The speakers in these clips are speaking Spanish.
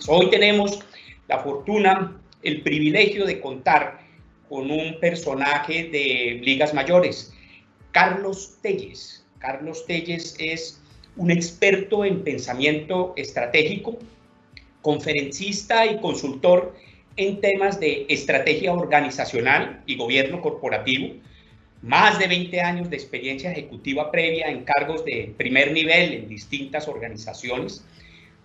jóvenes. Hoy tenemos la fortuna, el privilegio de contar con un personaje de ligas mayores, Carlos Telles. Carlos Telles es un experto en pensamiento estratégico, conferencista y consultor en temas de estrategia organizacional y gobierno corporativo, más de 20 años de experiencia ejecutiva previa en cargos de primer nivel en distintas organizaciones.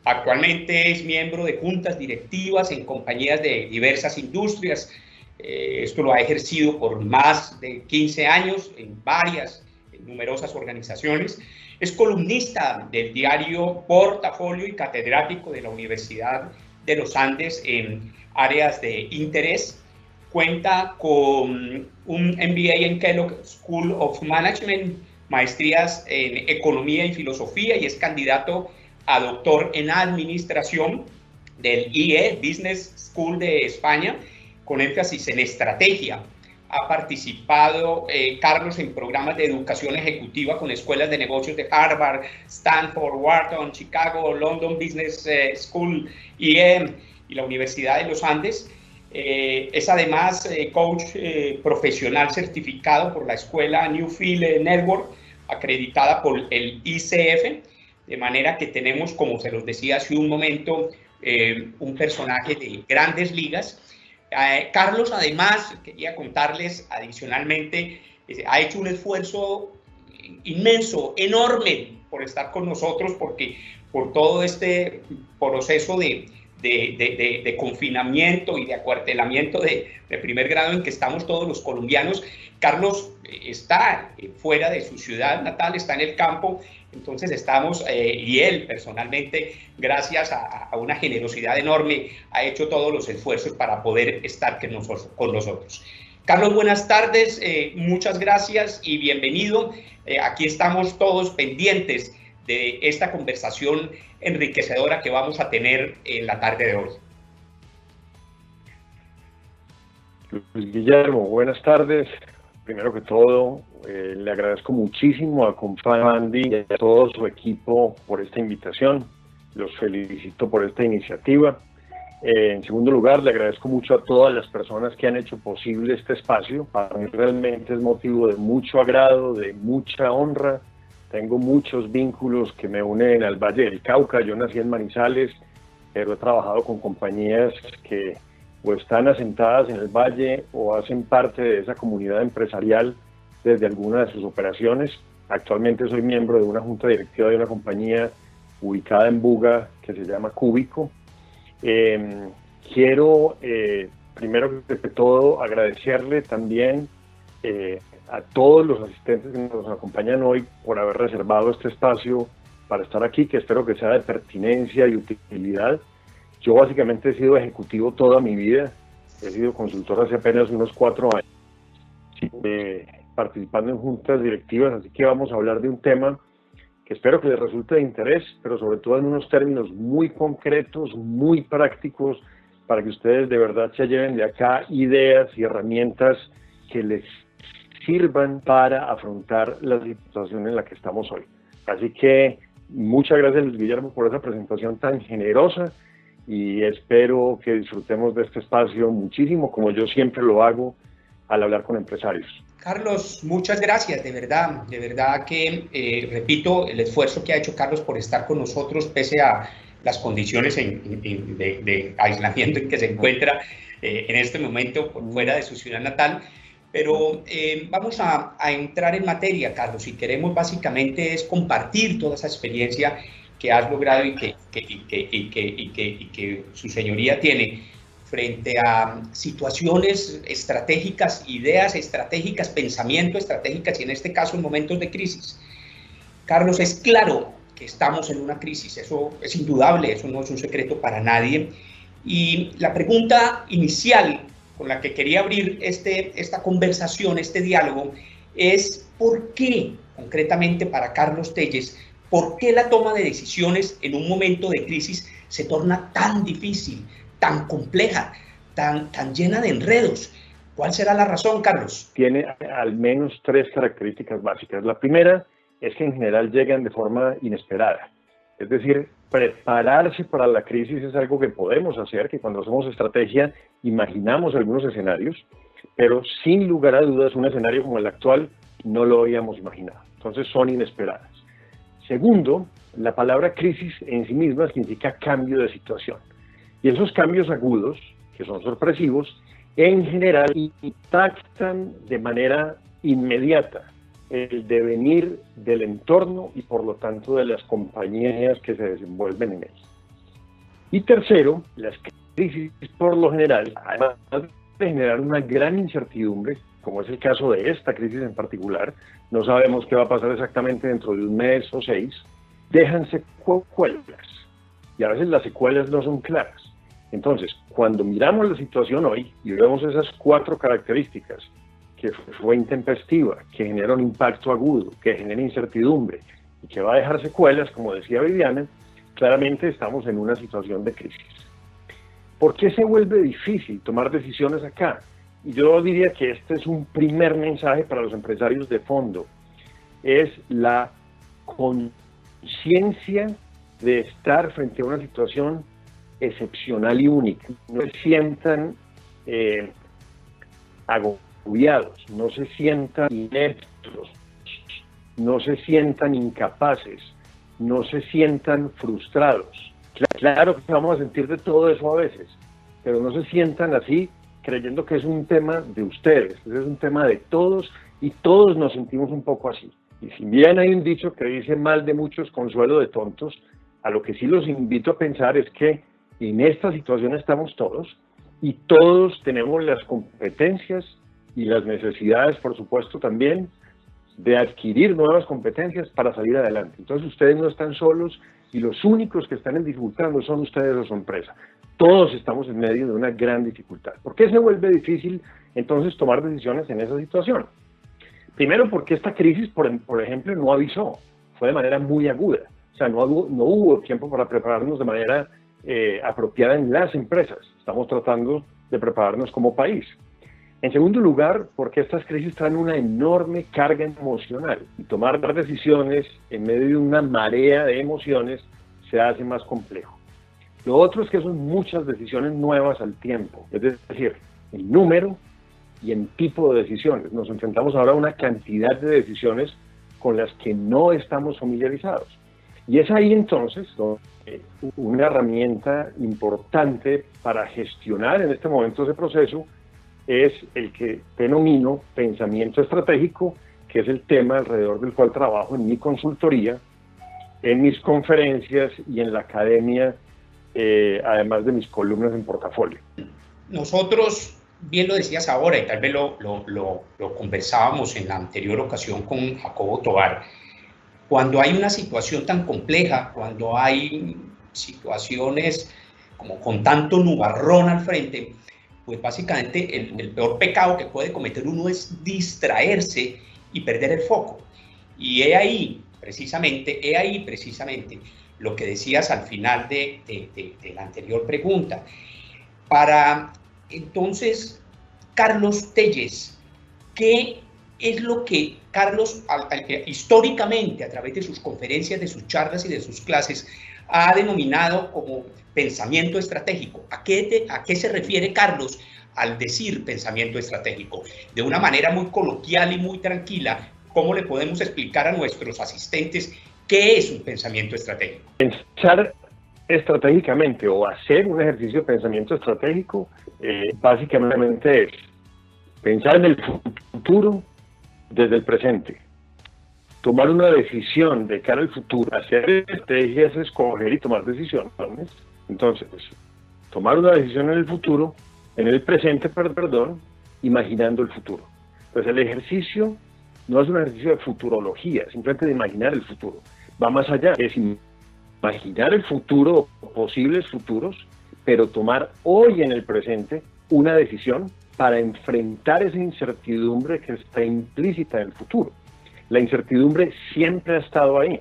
Actualmente es miembro de juntas directivas en compañías de diversas industrias. Esto lo ha ejercido por más de 15 años en numerosas organizaciones. Es columnista del diario Portafolio y catedrático de la Universidad de los Andes en áreas de interés. Cuenta con un MBA en Kellogg School of Management, maestrías en Economía y Filosofía, y es candidato a doctor en Administración del IE, Business School de España, con énfasis en estrategia. Ha participado, Carlos, en programas de educación ejecutiva con escuelas de negocios de Harvard, Stanford, Wharton, Chicago, London Business School, IE y la Universidad de los Andes. Es además coach profesional certificado por la escuela Newfield Network, acreditada por el ICF, de manera que tenemos, como se los decía hace un momento, un personaje de grandes ligas. Carlos, además, quería contarles adicionalmente, ha hecho un esfuerzo inmenso, enorme, por estar con nosotros, porque por todo este proceso de confinamiento y de acuartelamiento de primer grado en que estamos todos los colombianos, Carlos está fuera de su ciudad natal, está en el campo. Entonces estamos, y él personalmente, gracias a una generosidad enorme, ha hecho todos los esfuerzos para poder estar con nosotros. Carlos, buenas tardes, muchas gracias y bienvenido. Aquí estamos todos pendientes de esta conversación enriquecedora que vamos a tener en la tarde de hoy. Luis Guillermo, buenas tardes. Primero que todo, le agradezco muchísimo a Confandi y a todo su equipo por esta invitación. Los felicito por esta iniciativa. En segundo lugar, le agradezco mucho a todas las personas que han hecho posible este espacio. Para mí realmente es motivo de mucho agrado, de mucha honra. Tengo muchos vínculos que me unen al Valle del Cauca. Yo nací en Manizales, pero he trabajado con compañías que o están asentadas en el valle o hacen parte de esa comunidad empresarial desde alguna de sus operaciones. Actualmente soy miembro de una junta directiva de una compañía ubicada en Buga que se llama Cúbico. Quiero, primero que todo, agradecerle también a todos los asistentes que nos acompañan hoy por haber reservado este espacio para estar aquí, que espero que sea de pertinencia y utilidad. Yo básicamente he sido ejecutivo toda mi vida, he sido consultor hace apenas unos 4 años, participando en juntas directivas, así que vamos a hablar de un tema que espero que les resulte de interés, pero sobre todo en unos términos muy concretos, muy prácticos, para que ustedes de verdad se lleven de acá ideas y herramientas que les sirvan para afrontar la situación en la que estamos hoy. Así que muchas gracias, Luis Guillermo, por esa presentación tan generosa y espero que disfrutemos de este espacio muchísimo, como yo siempre lo hago al hablar con empresarios. Carlos, muchas gracias, de verdad que repito el esfuerzo que ha hecho Carlos por estar con nosotros pese a las condiciones de aislamiento en que se encuentra en este momento fuera de su ciudad natal. Pero vamos a entrar en materia, Carlos, y queremos básicamente es compartir toda esa experiencia que has logrado y que su señoría tiene frente a situaciones estratégicas, ideas estratégicas, pensamiento estratégicas y en este caso en momentos de crisis. Carlos, es claro que estamos en una crisis, eso es indudable, eso no es un secreto para nadie. Y la pregunta inicial con la que quería abrir esta conversación, este diálogo, es ¿por qué, concretamente para Carlos Telles, por qué la toma de decisiones en un momento de crisis se torna tan difícil, tan compleja, tan llena de enredos? ¿Cuál será la razón, Carlos? Tiene al menos 3 características básicas. La primera es que en general llegan de forma inesperada. Es decir, prepararse para la crisis es algo que podemos hacer, que cuando hacemos estrategia imaginamos algunos escenarios, pero sin lugar a dudas un escenario como el actual no lo habíamos imaginado. Entonces son inesperadas. Segundo, la palabra crisis en sí misma significa cambio de situación. Y esos cambios agudos, que son sorpresivos, en general impactan de manera inmediata el devenir del entorno y por lo tanto de las compañías que se desenvuelven en él. Y tercero, las crisis por lo general, además de generar una gran incertidumbre, como es el caso de esta crisis en particular, no sabemos qué va a pasar exactamente dentro de un mes o 6, dejan secuelas. Y a veces las secuelas no son claras. Entonces, cuando miramos la situación hoy y vemos esas 4 características, que fue intempestiva, que genera un impacto agudo, que genera incertidumbre y que va a dejar secuelas, como decía Viviana, claramente estamos en una situación de crisis. ¿Por qué se vuelve difícil tomar decisiones acá? Y yo diría que este es un primer mensaje para los empresarios de fondo. Es la conciencia de estar frente a una situación excepcional y única. No se sientan agobiados, no se sientan ineptos, no se sientan incapaces, no se sientan frustrados. Claro que vamos a sentir de todo eso a veces, pero no se sientan así creyendo que es un tema de ustedes, es un tema de todos y todos nos sentimos un poco así. Y si bien hay un dicho que dice mal de muchos, consuelo de tontos, a lo que sí los invito a pensar es que en esta situación estamos todos y todos tenemos las competencias y las necesidades, por supuesto, también de adquirir nuevas competencias para salir adelante. Entonces ustedes no están solos y los únicos que están en dificultad no son ustedes o su empresa. Todos estamos en medio de una gran dificultad. ¿Por qué se vuelve difícil entonces tomar decisiones en esa situación? Primero porque esta crisis, por ejemplo, no avisó, fue de manera muy aguda. O sea, no hubo tiempo para prepararnos de manera apropiada en las empresas. Estamos tratando de prepararnos como país. En segundo lugar, porque estas crisis traen una enorme carga emocional y tomar decisiones en medio de una marea de emociones se hace más complejo. Lo otro es que son muchas decisiones nuevas al tiempo, es decir, en número y en tipo de decisiones. Nos enfrentamos ahora a una cantidad de decisiones con las que no estamos familiarizados. Y es ahí entonces una herramienta importante para gestionar en este momento ese proceso es el que denomino pensamiento estratégico, que es el tema alrededor del cual trabajo en mi consultoría, en mis conferencias y en la academia, además de mis columnas en portafolio. Nosotros, bien lo decías ahora, y tal vez lo conversábamos en la anterior ocasión con Jacobo Tovar, cuando hay una situación tan compleja, cuando hay situaciones como con tanto nubarrón al frente, pues básicamente el peor pecado que puede cometer uno es distraerse y perder el foco. Y he ahí precisamente lo que decías al final de la anterior pregunta. Para entonces, Carlos Telles, ¿qué es lo que Carlos históricamente a través de sus conferencias, de sus charlas y de sus clases ha denominado como pensamiento estratégico? ¿A qué se refiere Carlos al decir pensamiento estratégico? De una manera muy coloquial y muy tranquila, ¿cómo le podemos explicar a nuestros asistentes qué es un pensamiento estratégico? Pensar estratégicamente o hacer un ejercicio de pensamiento estratégico básicamente es pensar en el futuro desde el presente. Tomar una decisión de cara al futuro, hacer estrategias, escoger y tomar decisiones. Entonces, tomar una decisión en el futuro, en el presente, imaginando el futuro. Entonces, el ejercicio no es un ejercicio de futurología, simplemente de imaginar el futuro. Va más allá, es imaginar el futuro, posibles futuros, pero tomar hoy en el presente una decisión para enfrentar esa incertidumbre que está implícita en el futuro. La incertidumbre siempre ha estado ahí.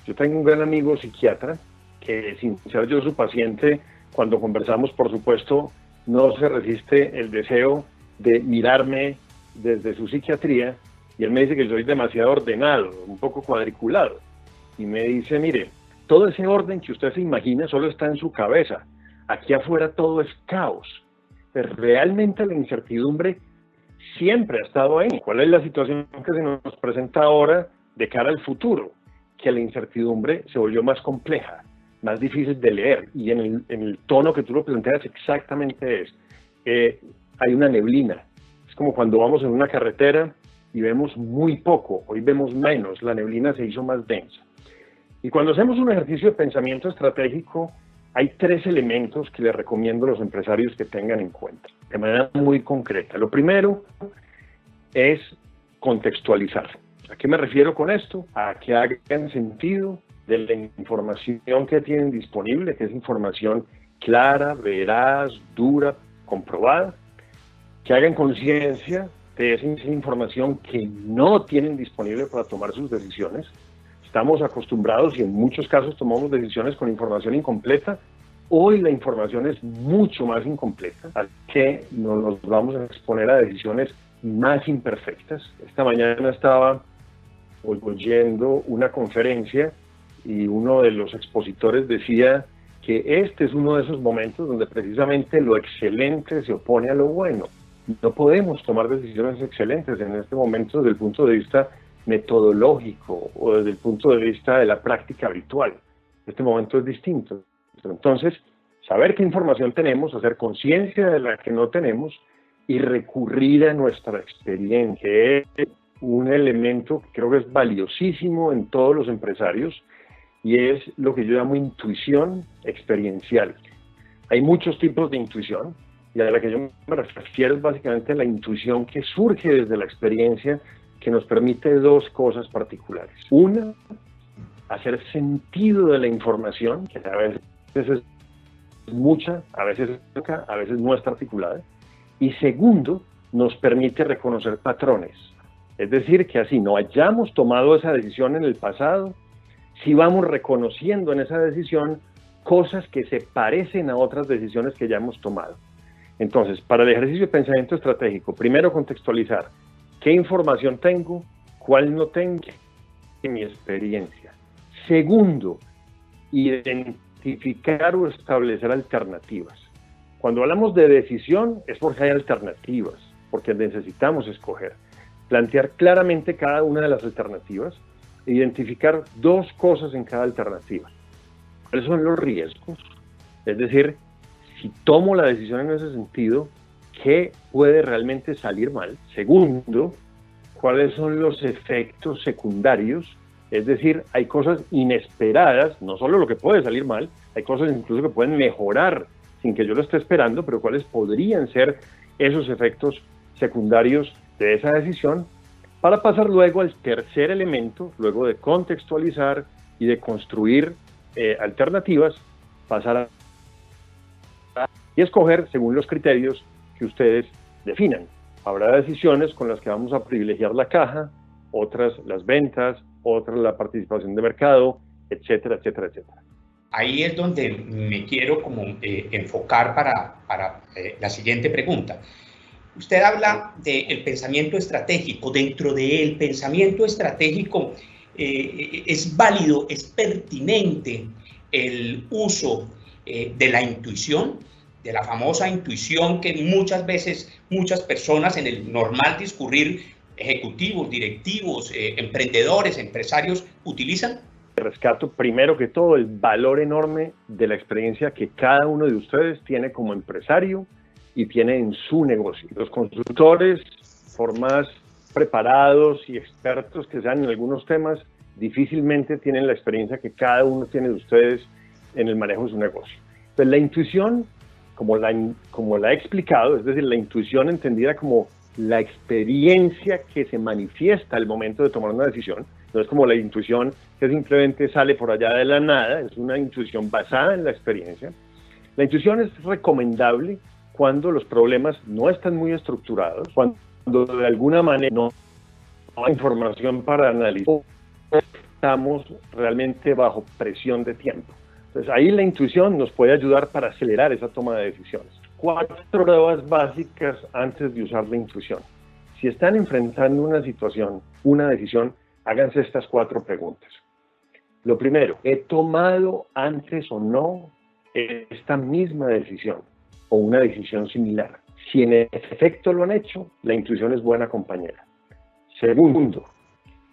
Yo tengo un gran amigo psiquiatra que, sin ser yo su paciente, cuando conversamos, por supuesto, no se resiste el deseo de mirarme desde su psiquiatría, y él me dice que soy demasiado ordenado, un poco cuadriculado, y me dice, mire, todo ese orden que usted se imagina solo está en su cabeza. Aquí afuera todo es caos. Pero realmente la incertidumbre siempre ha estado ahí. ¿Cuál es la situación que se nos presenta ahora de cara al futuro? Que la incertidumbre se volvió más compleja, más difícil de leer, y en el tono que tú lo planteas exactamente es, hay una neblina. Es como cuando vamos en una carretera y vemos muy poco, hoy vemos menos, la neblina se hizo más densa. Y cuando hacemos un ejercicio de pensamiento estratégico, hay 3 elementos que les recomiendo a los empresarios que tengan en cuenta, de manera muy concreta. Lo primero es contextualizar. ¿A qué me refiero con esto? A que hagan sentido de la información que tienen disponible, que es información clara, veraz, dura, comprobada, que hagan conciencia de esa información que no tienen disponible para tomar sus decisiones. Estamos acostumbrados y en muchos casos tomamos decisiones con información incompleta. Hoy la información es mucho más incompleta, así que nos vamos a exponer a decisiones más imperfectas. Esta mañana estaba oyendo una conferencia y uno de los expositores decía que este es uno de esos momentos donde precisamente lo excelente se opone a lo bueno. No podemos tomar decisiones excelentes en este momento desde el punto de vista metodológico o desde el punto de vista de la práctica habitual. Este momento es distinto. Entonces, saber qué información tenemos, hacer conciencia de la que no tenemos y recurrir a nuestra experiencia, que es un elemento que creo que es valiosísimo en todos los empresarios y es lo que yo llamo intuición experiencial. Hay muchos tipos de intuición y a la que yo me refiero es básicamente la intuición que surge desde la experiencia, que nos permite 2 cosas particulares. Una, hacer sentido de la información, que a veces es mucha, a veces es poca, a veces no está articulada. Y segundo, nos permite reconocer patrones. Es decir, que así no hayamos tomado esa decisión en el pasado, si vamos reconociendo en esa decisión cosas que se parecen a otras decisiones que ya hemos tomado. Entonces, para el ejercicio de pensamiento estratégico, primero contextualizar qué información tengo, cuál no tengo, en mi experiencia. Segundo, identificar o establecer alternativas. Cuando hablamos de decisión es porque hay alternativas, porque necesitamos escoger. Plantear claramente cada una de las alternativas, identificar 2 cosas en cada alternativa. ¿Cuáles son los riesgos? Es decir, si tomo la decisión en ese sentido, ¿qué puede realmente salir mal? Segundo, ¿cuáles son los efectos secundarios? Es decir, hay cosas inesperadas, no solo lo que puede salir mal, hay cosas incluso que pueden mejorar sin que yo lo esté esperando, pero cuáles podrían ser esos efectos secundarios de esa decisión, para pasar luego al tercer elemento, luego de contextualizar y de construir alternativas, pasar y escoger según los criterios que ustedes definan. Habrá decisiones con las que vamos a privilegiar la caja, otras las ventas, otras la participación de mercado, etcétera, etcétera, etcétera. Ahí es donde me quiero como enfocar para la siguiente pregunta. Usted habla del pensamiento estratégico. Dentro del pensamiento estratégico es válido, es pertinente el uso de la intuición, de la famosa intuición que muchas veces muchas personas en el normal discurrir, ejecutivos, directivos, emprendedores, empresarios, utilizan. Rescato primero que todo el valor enorme de la experiencia que cada uno de ustedes tiene como empresario y tiene en su negocio. Los consultores, por más preparados y expertos que sean en algunos temas, difícilmente tienen la experiencia que cada uno tiene de ustedes en el manejo de su negocio. Entonces, la intuición, como la he explicado, es decir, la intuición entendida como la experiencia que se manifiesta al momento de tomar una decisión, no es como la intuición que simplemente sale por allá de la nada, es una intuición basada en la experiencia. La intuición es recomendable cuando los problemas no están muy estructurados, cuando de alguna manera no hay información para analizar, estamos realmente bajo presión de tiempo. Entonces ahí la intuición nos puede ayudar para acelerar esa toma de decisiones. 4 pruebas básicas antes de usar la intuición. Si están enfrentando una situación, una decisión, háganse estas 4 preguntas. Lo primero, ¿he tomado antes o no esta misma decisión o una decisión similar? Si en efecto lo han hecho, la intuición es buena compañera. Segundo,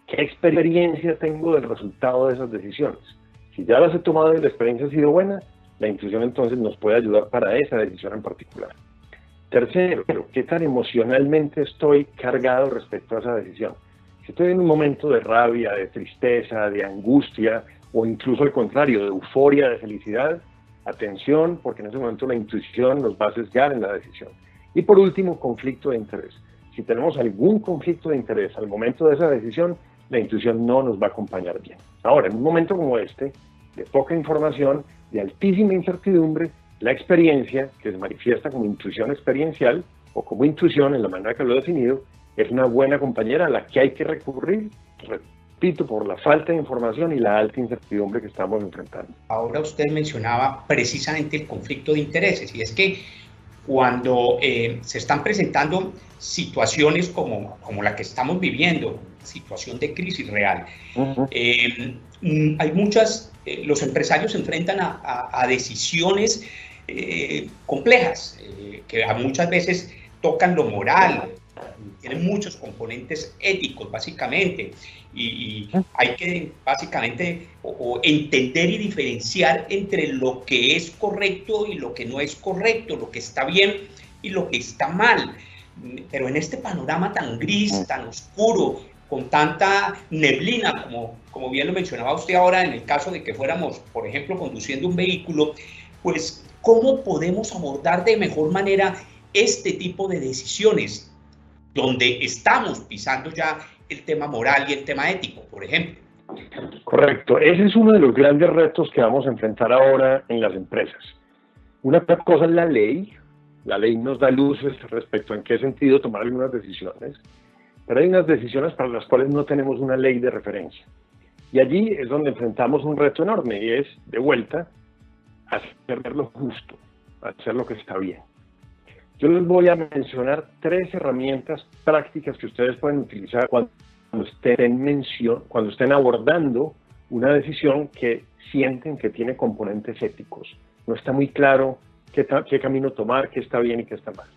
¿qué experiencia tengo del resultado de esas decisiones? Si ya las he tomado y la experiencia ha sido buena, la intuición entonces nos puede ayudar para esa decisión en particular. Tercero, ¿qué tan emocionalmente estoy cargado respecto a esa decisión? Si estoy en un momento de rabia, de tristeza, de angustia, o incluso al contrario, de euforia, de felicidad, atención, porque en ese momento la intuición nos va a sesgar en la decisión. Y por último, conflicto de interés. Si tenemos algún conflicto de interés al momento de esa decisión, la intuición no nos va a acompañar bien. Ahora, en un momento como este, de poca información, de altísima incertidumbre, la experiencia, que se manifiesta como intuición experiencial o como intuición en la manera que lo he definido, es una buena compañera a la que hay que recurrir, repito, por la falta de información y la alta incertidumbre que estamos enfrentando. Ahora usted mencionaba precisamente el conflicto de intereses, y es que cuando se están presentando situaciones como la que estamos viviendo, situación de crisis real, hay muchas, los empresarios se enfrentan a decisiones complejas, que muchas veces tocan lo moral, tienen muchos componentes éticos básicamente, y hay que básicamente entender y diferenciar entre lo que es correcto y lo que no es correcto, lo que está bien y lo que está mal. Pero en este panorama tan gris, tan oscuro, con tanta neblina, como bien lo mencionaba usted ahora, en el caso de que fuéramos, por ejemplo, conduciendo un vehículo, pues, ¿cómo podemos abordar de mejor manera este tipo de decisiones, donde estamos pisando ya el tema moral y el tema ético, por ejemplo? Correcto. Ese es uno de los grandes retos que vamos a enfrentar ahora en las empresas. Una cosa es la ley. La ley nos da luces respecto a en qué sentido tomar algunas decisiones, pero hay unas decisiones para las cuales no tenemos una ley de referencia. Y allí es donde enfrentamos un reto enorme, y es, de vuelta, hacer lo justo, hacer lo que está bien. Yo les voy a mencionar 3 herramientas prácticas que ustedes pueden utilizar cuando estén abordando una decisión que sienten que tiene componentes éticos. No está muy claro qué camino tomar, qué está bien y qué está mal.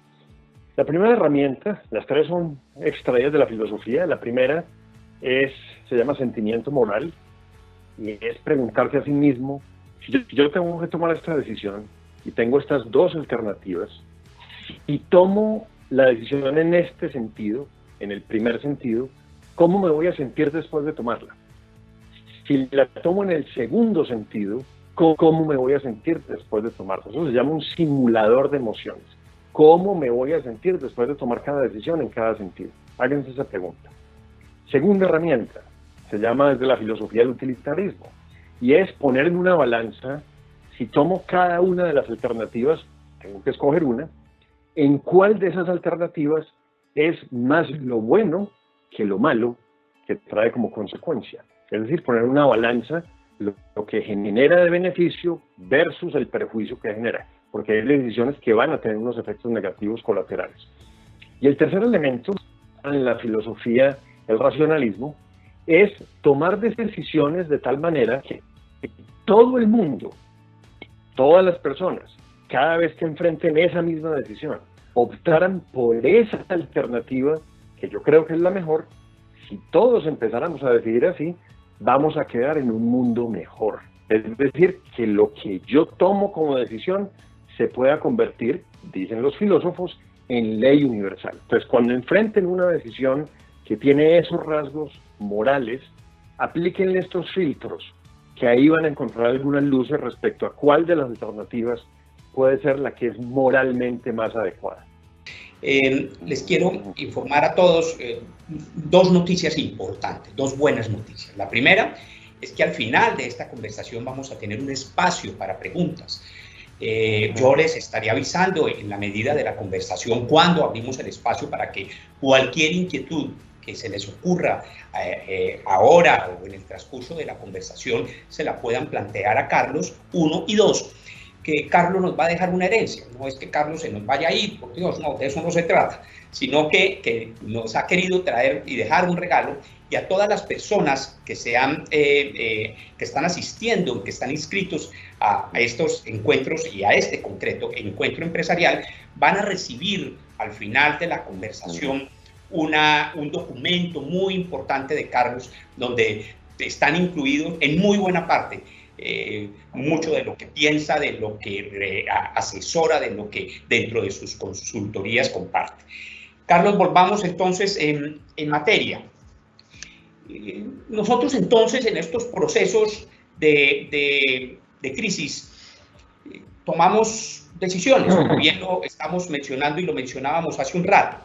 La primera herramienta, las 3 son extraídas de la filosofía. La primera se llama sentimiento moral, y es preguntarse a sí mismo, si yo tengo que tomar esta decisión y tengo estas 2 alternativas, y tomo la decisión en este sentido, en el primer sentido, ¿cómo me voy a sentir después de tomarla? Si la tomo en el segundo sentido, ¿cómo me voy a sentir después de tomarla? Eso se llama un simulador de emociones. ¿Cómo me voy a sentir después de tomar cada decisión en cada sentido? Háganse esa pregunta. Segunda herramienta, se llama desde la filosofía del utilitarismo, y es poner en una balanza, si tomo cada una de las alternativas, tengo que escoger una, en cuál de esas alternativas es más lo bueno que lo malo que trae como consecuencia. Es decir, poner una balanza lo que genera de beneficio versus el perjuicio que genera, porque hay decisiones que van a tener unos efectos negativos colaterales. Y el tercer elemento, en la filosofía, el racionalismo, es tomar decisiones de tal manera que todo el mundo, todas las personas, cada vez que enfrenten esa misma decisión, optaran por esa alternativa, que yo creo que es la mejor. Si todos empezáramos a decidir así, vamos a quedar en un mundo mejor. Es decir, que lo que yo tomo como decisión se pueda convertir, dicen los filósofos, en ley universal. Entonces, cuando enfrenten una decisión que tiene esos rasgos morales, aplíquenle estos filtros, que ahí van a encontrar algunas luces respecto a cuál de las alternativas puede ser la que es moralmente más adecuada. Les quiero informar a todos 2 noticias importantes, 2 buenas noticias. La primera es que al final de esta conversación vamos a tener un espacio para preguntas. Yo les estaré avisando en la medida de la conversación cuando abrimos el espacio para que cualquier inquietud que se les ocurra ahora o en el transcurso de la conversación se la puedan plantear a Carlos, 1, y 2, que Carlos nos va a dejar una herencia. No es que Carlos se nos vaya a ir, por Dios, no, de eso no se trata, sino que nos ha querido traer y dejar un regalo, y a todas las personas que que están asistiendo, que están inscritos a estos encuentros y a este concreto encuentro empresarial, van a recibir al final de la conversación un documento muy importante de Carlos, donde están incluidos en muy buena parte mucho de lo que piensa, de lo que asesora, de lo que dentro de sus consultorías comparte. Carlos, volvamos entonces en materia. Nosotros entonces en estos procesos de crisis tomamos decisiones, como bien lo estamos mencionando y lo mencionábamos hace un rato.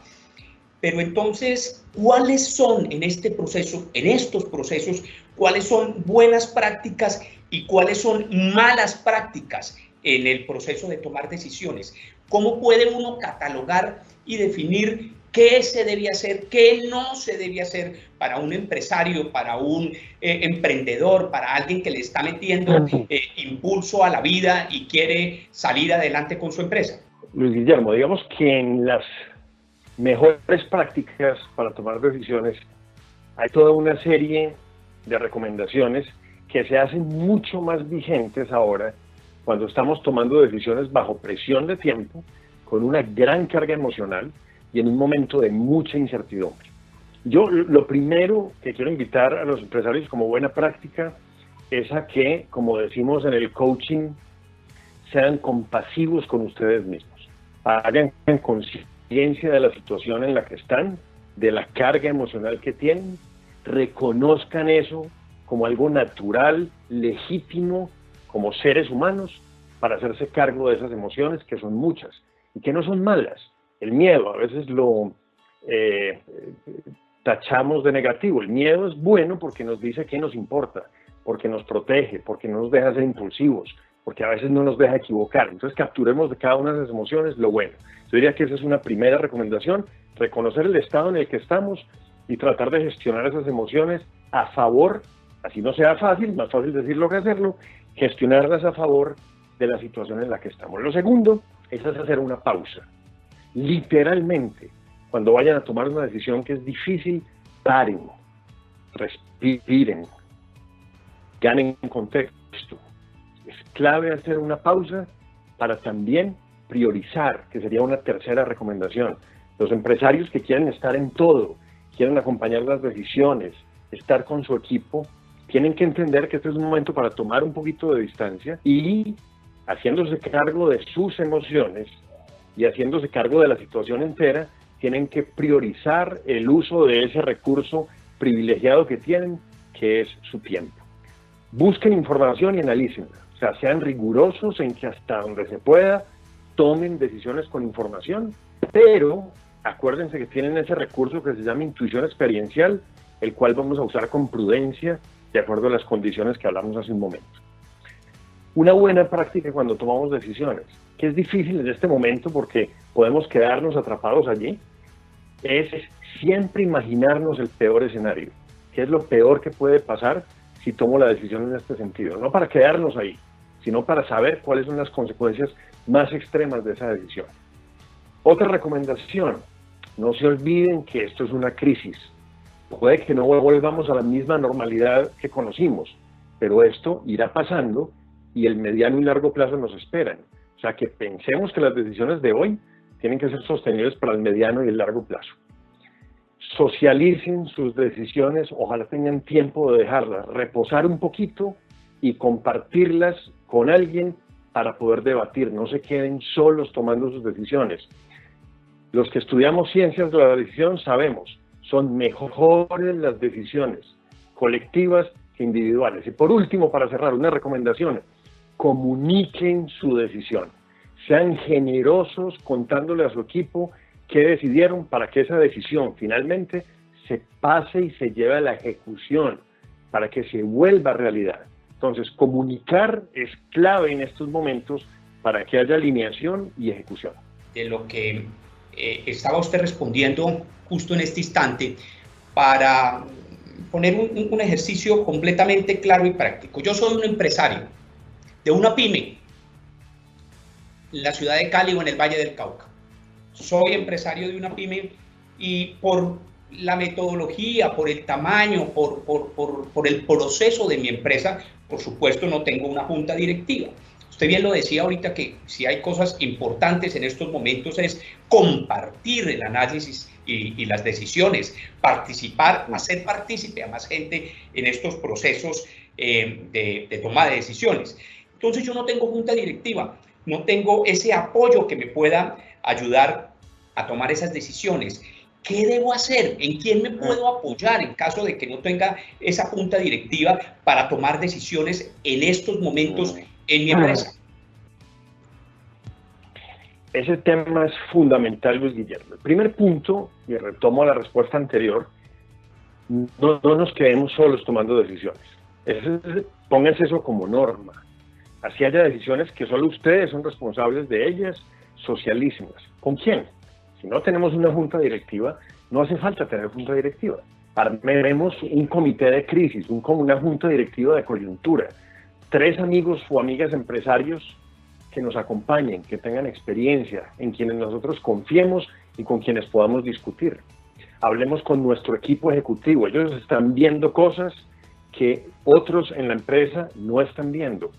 Pero entonces, ¿cuáles son en este proceso, en estos procesos, cuáles son buenas prácticas y cuáles son malas prácticas en el proceso de tomar decisiones? ¿Cómo puede uno catalogar y definir qué se debe hacer, qué no se debe hacer para un empresario, para un emprendedor, para alguien que le está metiendo impulso a la vida y quiere salir adelante con su empresa? Luis Guillermo, digamos que en las mejores prácticas para tomar decisiones hay toda una serie de recomendaciones que se hacen mucho más vigentes ahora cuando estamos tomando decisiones bajo presión de tiempo, con una gran carga emocional y en un momento de mucha incertidumbre. Yo lo primero que quiero invitar a los empresarios como buena práctica es a que, como decimos en el coaching, sean compasivos con ustedes mismos. Hagan conciencia de la situación en la que están, de la carga emocional que tienen, reconozcan eso como algo natural, legítimo, como seres humanos, para hacerse cargo de esas emociones, que son muchas y que no son malas. El miedo a veces lo tachamos de negativo. El miedo es bueno porque nos dice qué nos importa, porque nos protege, porque no nos deja ser impulsivos, porque a veces no nos deja equivocar. Entonces capturemos de cada una de esas emociones lo bueno. Yo diría que esa es una primera recomendación, reconocer el estado en el que estamos y tratar de gestionar esas emociones a favor, así no sea fácil, más fácil decirlo que hacerlo, gestionarlas a favor de la situación en la que estamos. Lo segundo es hacer una pausa. Literalmente, cuando vayan a tomar una decisión que es difícil, paren, respiren, ganen contexto. Es clave hacer una pausa para también priorizar, que sería una tercera recomendación. Los empresarios que quieren estar en todo, quieren acompañar las decisiones, estar con su equipo, tienen que entender que este es un momento para tomar un poquito de distancia y, haciéndose cargo de sus emociones y haciéndose cargo de la situación entera, tienen que priorizar el uso de ese recurso privilegiado que tienen, que es su tiempo. Busquen información y analícenla. O sea, sean rigurosos en que hasta donde se pueda tomen decisiones con información, pero acuérdense que tienen ese recurso que se llama intuición experiencial, el cual vamos a usar con prudencia de acuerdo a las condiciones que hablamos hace un momento. Una buena práctica cuando tomamos decisiones, que es difícil en este momento porque podemos quedarnos atrapados allí, es siempre imaginarnos el peor escenario. ¿Qué es lo peor que puede pasar si tomo la decisión en este sentido? No para quedarnos ahí, sino para saber cuáles son las consecuencias más extremas de esa decisión. Otra recomendación, no se olviden que esto es una crisis. Puede que no volvamos a la misma normalidad que conocimos, pero esto irá pasando y el mediano y largo plazo nos esperan. O sea que pensemos que las decisiones de hoy tienen que ser sostenibles para el mediano y el largo plazo. Socialicen sus decisiones, ojalá tengan tiempo de dejarlas reposar un poquito y compartirlas con alguien para poder debatir. No se queden solos tomando sus decisiones. Los que estudiamos ciencias de la decisión sabemos, son mejores las decisiones colectivas que individuales. Y por último, para cerrar, una recomendación: comuniquen su decisión. Sean generosos contándole a su equipo qué decidieron para que esa decisión finalmente se pase y se lleve a la ejecución, para que se vuelva realidad. Entonces, comunicar es clave en estos momentos para que haya alineación y ejecución. De lo que estaba usted respondiendo justo en este instante, para poner un ejercicio completamente claro y práctico. Yo soy un empresario de una pyme en la ciudad de Cali o en el Valle del Cauca. Soy empresario de una pyme y por la metodología, por el tamaño, por el proceso de mi empresa, por supuesto no tengo una junta directiva. Usted bien lo decía ahorita, que si hay cosas importantes en estos momentos es compartir el análisis y las decisiones, participar, hacer partícipe a más gente en estos procesos de toma de decisiones. Entonces yo no tengo junta directiva, no tengo ese apoyo que me pueda ayudar a tomar esas decisiones. ¿Qué debo hacer? ¿En quién me puedo apoyar en caso de que no tenga esa junta directiva para tomar decisiones en estos momentos en mi empresa? Ese tema es fundamental, Luis Guillermo. El primer punto, y retomo la respuesta anterior, no nos quedemos solos tomando decisiones. Pónganse eso como norma. Así haya decisiones que solo ustedes son responsables de ellas, socialísimas. ¿Con quién? Si no tenemos una junta directiva, no hace falta tener junta directiva. Armemos un comité de crisis, una junta directiva de coyuntura. 3 amigos o amigas empresarios que nos acompañen, que tengan experiencia, en quienes nosotros confiemos y con quienes podamos discutir. Hablemos con nuestro equipo ejecutivo. Ellos están viendo cosas que otros en la empresa no están viendo.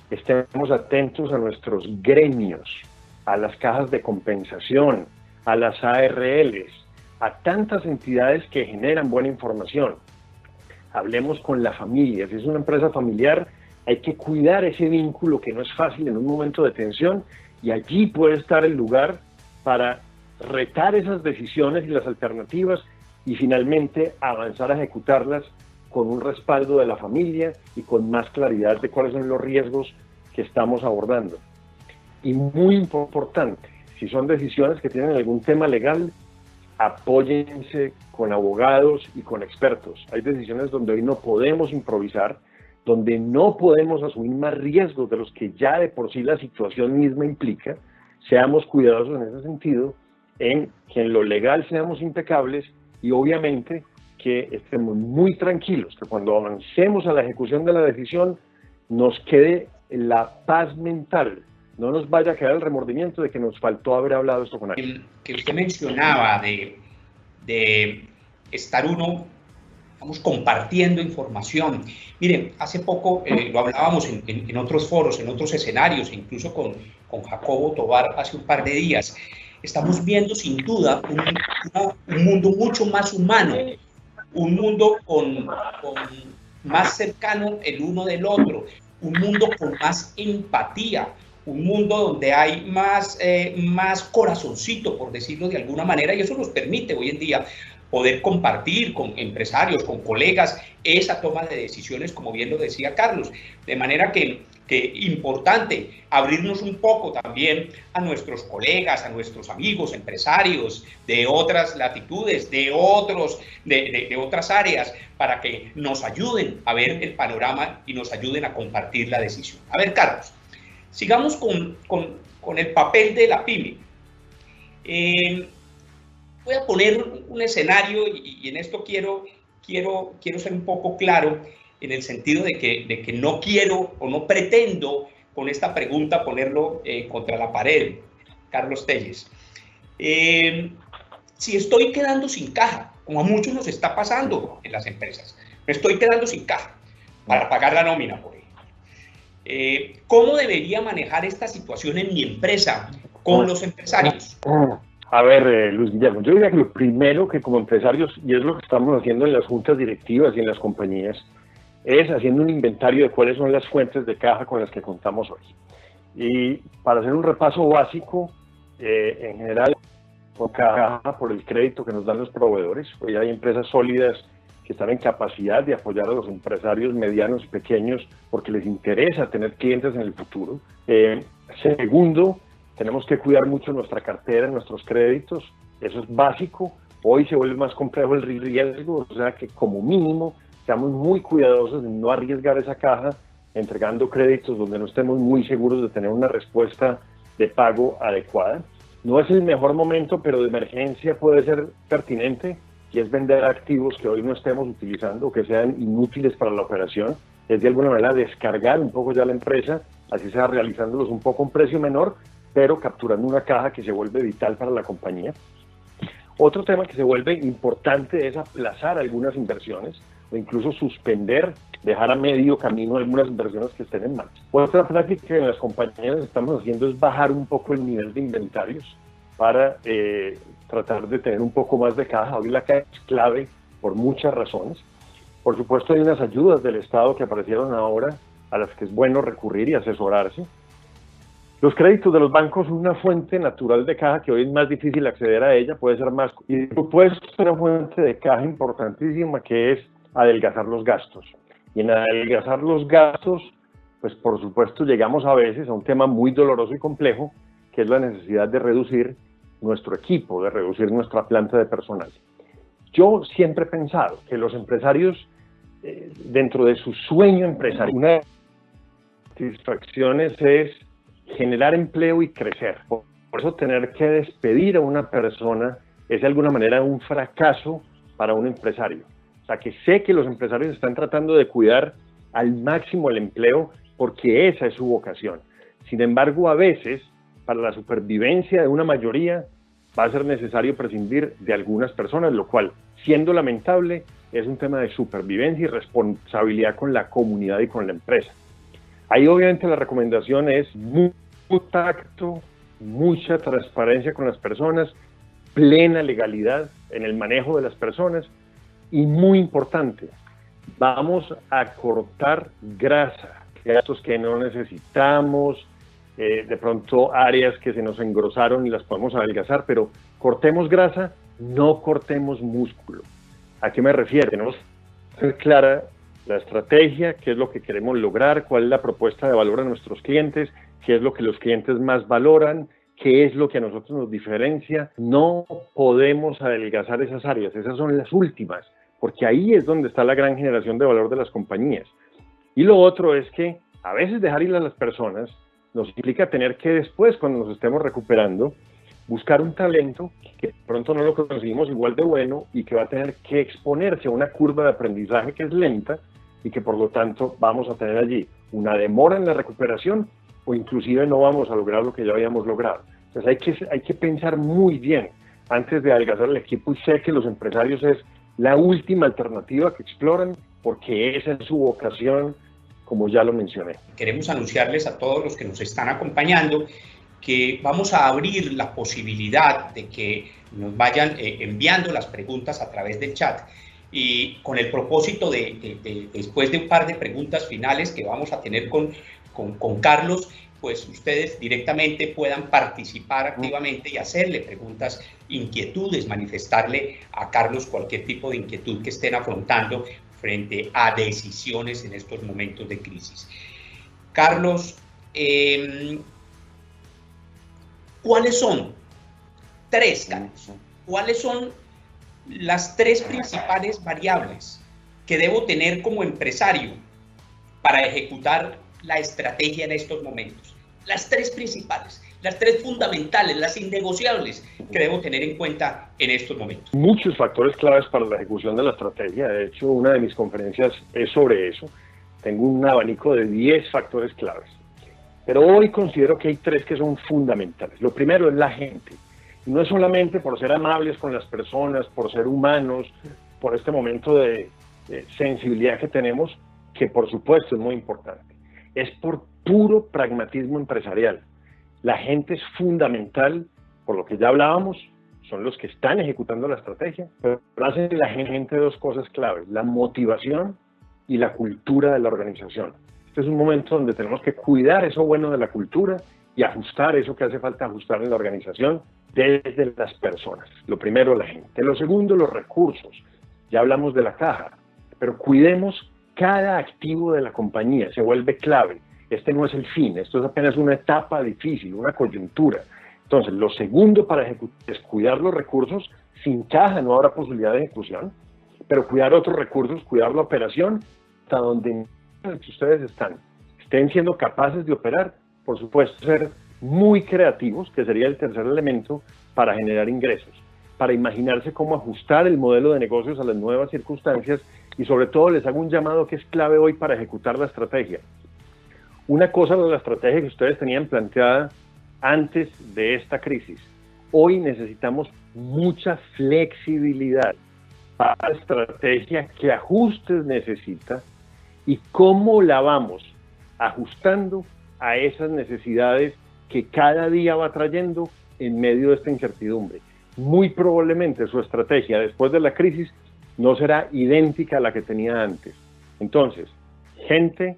Estemos atentos a nuestros gremios, a las cajas de compensación, a las ARLs, a tantas entidades que generan buena información. Hablemos con la familia. Si es una empresa familiar, hay que cuidar ese vínculo que no es fácil en un momento de tensión, y allí puede estar el lugar para retar esas decisiones y las alternativas y finalmente avanzar a ejecutarlas con un respaldo de la familia y con más claridad de cuáles son los riesgos que estamos abordando. Y muy importante, si son decisiones que tienen algún tema legal, apóyense con abogados y con expertos. Hay decisiones donde hoy no podemos improvisar, donde no podemos asumir más riesgos de los que ya de por sí la situación misma implica. Seamos cuidadosos en ese sentido, en que en lo legal seamos impecables y obviamente que estemos muy tranquilos, que cuando avancemos a la ejecución de la decisión nos quede la paz mental, no nos vaya a quedar el remordimiento de que nos faltó haber hablado esto con alguien. Que usted mencionaba de estar uno, vamos, compartiendo información. Miren, hace poco lo hablábamos en otros foros, en otros escenarios, incluso con Jacobo Tovar hace un par de días. Estamos viendo sin duda un mundo mucho más humano, un mundo con más cercano el uno del otro, un mundo con más empatía, un mundo donde hay más corazoncito, por decirlo de alguna manera, y eso nos permite hoy en día poder compartir con empresarios, con colegas, esa toma de decisiones, como bien lo decía Carlos. De manera que importante abrirnos un poco también a nuestros colegas, a nuestros amigos, empresarios de otras latitudes, de otras áreas, para que nos ayuden a ver el panorama y nos ayuden a compartir la decisión. A ver, Carlos, sigamos con el papel de la pyme. Voy a poner un escenario y en esto quiero ser un poco claro en el sentido de que no quiero o no pretendo con esta pregunta ponerlo contra la pared, Carlos Telles. Si estoy quedando sin caja, como a muchos nos está pasando en las empresas, me estoy quedando sin caja para pagar la nómina, por ejemplo. ¿Cómo debería manejar esta situación en mi empresa con los empresarios? A ver, Luis Guillermo, yo diría que lo primero que como empresarios, y es lo que estamos haciendo en las juntas directivas y en las compañías, es haciendo un inventario de cuáles son las fuentes de caja con las que contamos hoy. Y para hacer un repaso básico, en general, por caja, por el crédito que nos dan los proveedores. Hoy hay empresas sólidas que están en capacidad de apoyar a los empresarios medianos y pequeños porque les interesa tener clientes en el futuro. Segundo, tenemos que cuidar mucho nuestra cartera, nuestros créditos. Eso es básico. Hoy se vuelve más complejo el riesgo, o sea que como mínimo seamos muy cuidadosos en no arriesgar esa caja entregando créditos donde no estemos muy seguros de tener una respuesta de pago adecuada. No es el mejor momento, pero de emergencia puede ser pertinente, y es vender activos que hoy no estemos utilizando o que sean inútiles para la operación. Es de alguna manera descargar un poco ya la empresa, así sea realizándolos un poco a un precio menor, pero capturando una caja que se vuelve vital para la compañía. Otro tema que se vuelve importante es aplazar algunas inversiones o incluso suspender, dejar a medio camino algunas inversiones que estén en marcha. Otra práctica que en las compañías estamos haciendo es bajar un poco el nivel de inventarios para tratar de tener un poco más de caja. Hoy la caja es clave por muchas razones. Por supuesto, hay unas ayudas del Estado que aparecieron ahora a las que es bueno recurrir y asesorarse. Los créditos de los bancos son una fuente natural de caja que hoy es más difícil acceder a ella, puede ser más... Y puede ser una fuente de caja importantísima que es adelgazar los gastos. Y en adelgazar los gastos, pues por supuesto llegamos a veces a un tema muy doloroso y complejo, que es la necesidad de reducir nuestro equipo, de reducir nuestra planta de personal. Yo siempre he pensado que los empresarios, dentro de su sueño empresarial, una de las satisfacciones es generar empleo y crecer. Por eso tener que despedir a una persona es de alguna manera un fracaso para un empresario. O sea, que sé que los empresarios están tratando de cuidar al máximo el empleo porque esa es su vocación. Sin embargo, a veces, para la supervivencia de una mayoría, va a ser necesario prescindir de algunas personas, lo cual, siendo lamentable, es un tema de supervivencia y responsabilidad con la comunidad y con la empresa. Ahí obviamente la recomendación es mucho tacto, mucha transparencia con las personas, plena legalidad en el manejo de las personas y muy importante, vamos a cortar grasa, gastos que no necesitamos, de pronto áreas que se nos engrosaron y las podemos adelgazar, pero cortemos grasa, no cortemos músculo. ¿A qué me refiero? Tenemos que ser clara la estrategia, qué es lo que queremos lograr, cuál es la propuesta de valor a nuestros clientes, qué es lo que los clientes más valoran, qué es lo que a nosotros nos diferencia. No podemos adelgazar esas áreas, esas son las últimas, porque ahí es donde está la gran generación de valor de las compañías. Y lo otro es que a veces dejar ir a las personas nos implica tener que después, cuando nos estemos recuperando, buscar un talento que de pronto no lo conseguimos igual de bueno y que va a tener que exponerse a una curva de aprendizaje que es lenta y que por lo tanto vamos a tener allí una demora en la recuperación o inclusive no vamos a lograr lo que ya habíamos logrado. Entonces hay que pensar muy bien antes de adelgazar el equipo y sé que los empresarios es la última alternativa que exploran porque esa es su vocación, como ya lo mencioné. Queremos anunciarles a todos los que nos están acompañando que vamos a abrir la posibilidad de que nos vayan enviando las preguntas a través del chat y con el propósito de después de un par de preguntas finales que vamos a tener con Carlos, pues ustedes directamente puedan participar activamente y hacerle preguntas, inquietudes, manifestarle a Carlos cualquier tipo de inquietud que estén afrontando frente a decisiones en estos momentos de crisis. Carlos, ¿cuáles son ¿cuáles son las tres principales variables que debo tener como empresario para ejecutar la estrategia en estos momentos? Las tres principales, las tres fundamentales, las innegociables que debo tener en cuenta en estos momentos. Muchos factores claves para la ejecución de la estrategia. De hecho, una de mis conferencias es sobre eso. Tengo un abanico de 10 factores claves. Pero hoy considero que hay tres que son fundamentales. Lo primero es la gente. Y no es solamente por ser amables con las personas, por ser humanos, por este momento de sensibilidad que tenemos, que por supuesto es muy importante. Es por puro pragmatismo empresarial. La gente es fundamental, por lo que ya hablábamos, son los que están ejecutando la estrategia, pero hacen la gente dos cosas claves, la motivación y la cultura de la organización. Este es un momento donde tenemos que cuidar eso bueno de la cultura y ajustar eso que hace falta ajustar en la organización desde las personas. Lo primero, la gente. Lo segundo, los recursos. Ya hablamos de la caja, pero cuidemos cada activo de la compañía, se vuelve clave. Este no es el fin, esto es apenas una etapa difícil, una coyuntura. Entonces, lo segundo para ejecutar es cuidar los recursos. Sin caja no habrá posibilidad de ejecución, pero cuidar otros recursos, cuidar la operación, hasta donde ustedes estén siendo capaces de operar, por supuesto, ser muy creativos, que sería el tercer elemento para generar ingresos, para imaginarse cómo ajustar el modelo de negocios a las nuevas circunstancias y sobre todo les hago un llamado que es clave hoy para ejecutar la estrategia. Una cosa es la estrategia que ustedes tenían planteada antes de esta crisis hoy necesitamos mucha flexibilidad para la estrategia, qué ajustes necesita y cómo la vamos ajustando a esas necesidades que cada día va trayendo en medio de esta incertidumbre. Muy probablemente su estrategia después de la crisis no será idéntica a la que tenía antes. Entonces, gente,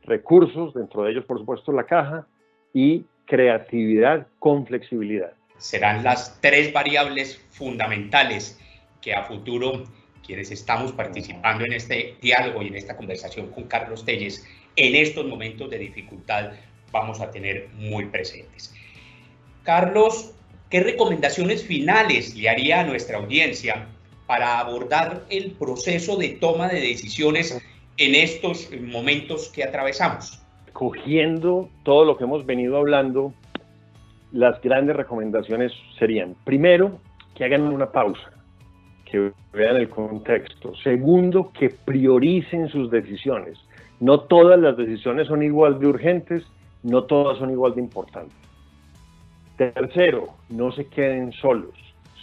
recursos, dentro de ellos por supuesto la caja, y creatividad con flexibilidad. Serán las tres variables fundamentales que a futuro, quienes estamos participando en este diálogo y en esta conversación con Carlos Telles, en estos momentos de dificultad vamos a tener muy presentes. Carlos, ¿qué recomendaciones finales le haría a nuestra audiencia para abordar el proceso de toma de decisiones en estos momentos que atravesamos? Cogiendo todo lo que hemos venido hablando, las grandes recomendaciones serían, primero, que hagan una pausa, que vean el contexto. Segundo, que prioricen sus decisiones. No todas las decisiones son igual de urgentes, no todas son igual de importantes. Tercero, no se queden solos,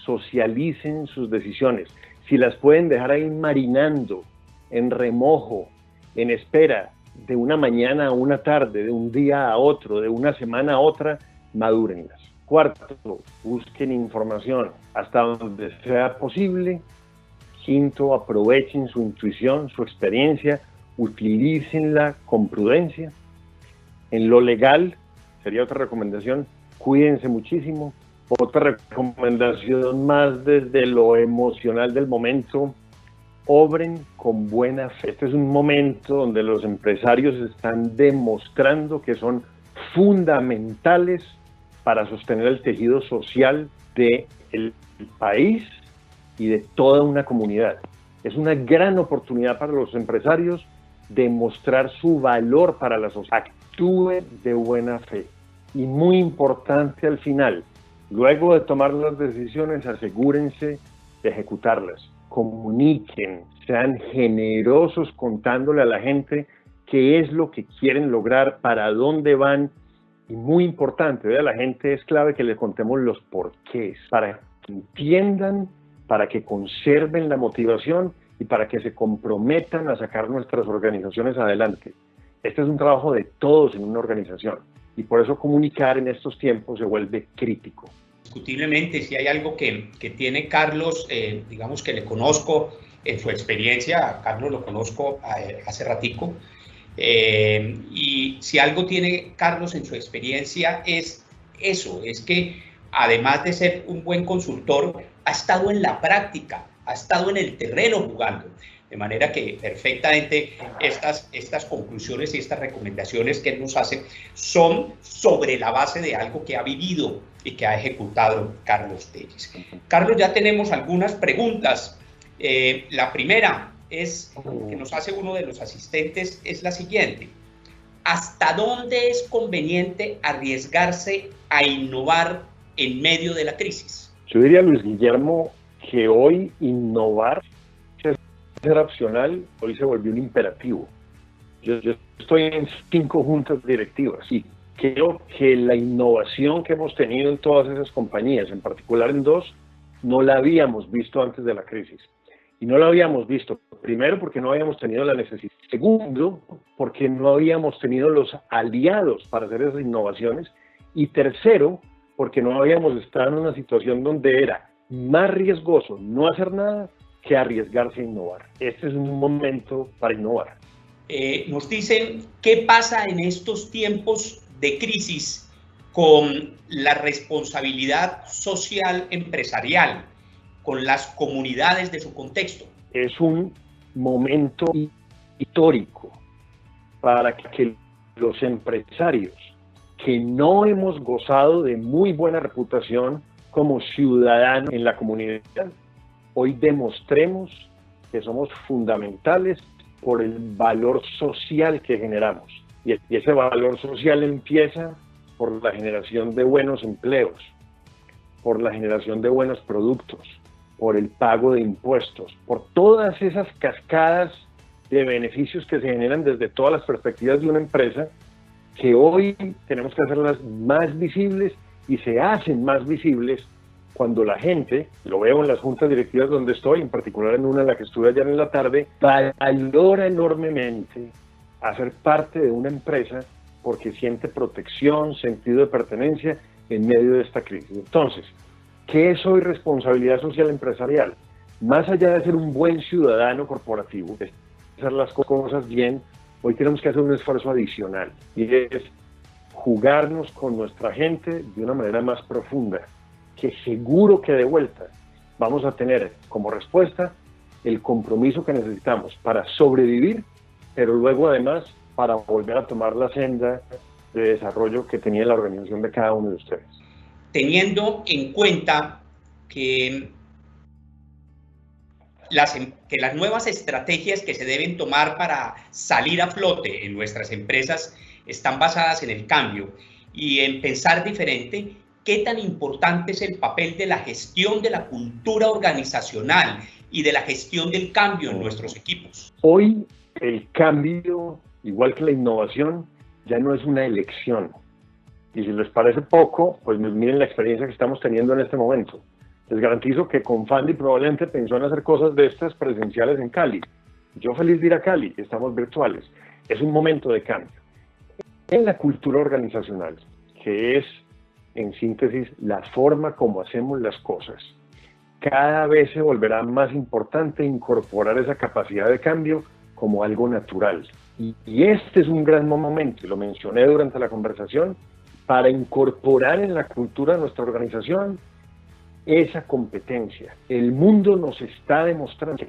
socialicen sus decisiones. Si las pueden dejar ahí marinando, en remojo, en espera, de una mañana a una tarde, de un día a otro, de una semana a otra, madúrenlas. Cuarto, busquen información hasta donde sea posible. Quinto, aprovechen su intuición, su experiencia, utilícenla con prudencia. En lo legal, sería otra recomendación, cuídense muchísimo. Otra recomendación más desde lo emocional del momento, obren con buena fe. Este es un momento donde los empresarios están demostrando que son fundamentales para sostener el tejido social del país y de toda una comunidad. Es una gran oportunidad para los empresarios de mostrar su valor para la sociedad. Actúe de buena fe. Y muy importante al final, luego de tomar las decisiones, asegúrense de ejecutarlas. Comuniquen, sean generosos contándole a la gente qué es lo que quieren lograr, para dónde van. Y muy importante, a la gente es clave que le contemos los porqués, para que entiendan, para que conserven la motivación y para que se comprometan a sacar nuestras organizaciones adelante. Este es un trabajo de todos en una organización y por eso comunicar en estos tiempos se vuelve crítico. Indiscutiblemente, si hay algo que tiene Carlos, digamos que le conozco en su experiencia, a Carlos lo conozco hace ratico, y si algo tiene Carlos en su experiencia es eso, es que además de ser un buen consultor, ha estado en la práctica, ha estado en el terreno jugando. De manera que perfectamente estas conclusiones y estas recomendaciones que él nos hace son sobre la base de algo que ha vivido y que ha ejecutado Carlos Telles. Carlos, ya tenemos algunas preguntas. La primera es que nos hace uno de los asistentes, es la siguiente. ¿Hasta dónde es conveniente arriesgarse a innovar en medio de la crisis? Yo diría, Luis Guillermo, que hoy innovar ser opcional, hoy se volvió un imperativo. Yo estoy en 5 juntas directivas y creo que la innovación que hemos tenido en todas esas compañías, en particular en 2, no la habíamos visto antes de la crisis. Y no la habíamos visto, primero, porque no habíamos tenido la necesidad. Segundo, porque no habíamos tenido los aliados para hacer esas innovaciones. Y tercero, porque no habíamos estado en una situación donde era más riesgoso no hacer nada que arriesgarse a innovar. Este es un momento para innovar. Nos dicen, ¿qué pasa en estos tiempos de crisis con la responsabilidad social empresarial, con las comunidades de su contexto? Es un momento histórico para que los empresarios que no hemos gozado de muy buena reputación como ciudadanos en la comunidad, hoy demostremos que somos fundamentales por el valor social que generamos. Y ese valor social empieza por la generación de buenos empleos, por la generación de buenos productos, por el pago de impuestos, por todas esas cascadas de beneficios que se generan desde todas las perspectivas de una empresa, que hoy tenemos que hacerlas más visibles y se hacen más visibles cuando la gente, lo veo en las juntas directivas donde estoy, en particular en una en la que estuve ayer en la tarde, valora enormemente hacer parte de una empresa porque siente protección, sentido de pertenencia en medio de esta crisis. Entonces, ¿qué es hoy responsabilidad social empresarial? Más allá de ser un buen ciudadano corporativo, de hacer las cosas bien, hoy tenemos que hacer un esfuerzo adicional y es jugarnos con nuestra gente de una manera más profunda, que seguro que de vuelta vamos a tener como respuesta el compromiso que necesitamos para sobrevivir, pero luego además para volver a tomar la senda de desarrollo que tenía la organización de cada uno de ustedes. Teniendo en cuenta que las nuevas estrategias que se deben tomar para salir a flote en nuestras empresas están basadas en el cambio y en pensar diferente, ¿qué tan importante es el papel de la gestión de la cultura organizacional y de la gestión del cambio en nuestros equipos? Hoy el cambio, igual que la innovación, ya no es una elección. Y si les parece poco, pues miren la experiencia que estamos teniendo en este momento. Les garantizo que Confandi probablemente pensó en hacer cosas de estas presenciales en Cali. Yo feliz de ir a Cali, estamos virtuales. Es un momento de cambio. En la cultura organizacional, que es, en síntesis, la forma como hacemos las cosas, cada vez se volverá más importante incorporar esa capacidad de cambio como algo natural. Y este es un gran momento, y lo mencioné durante la conversación, para incorporar en la cultura de nuestra organización esa competencia. El mundo nos está demostrando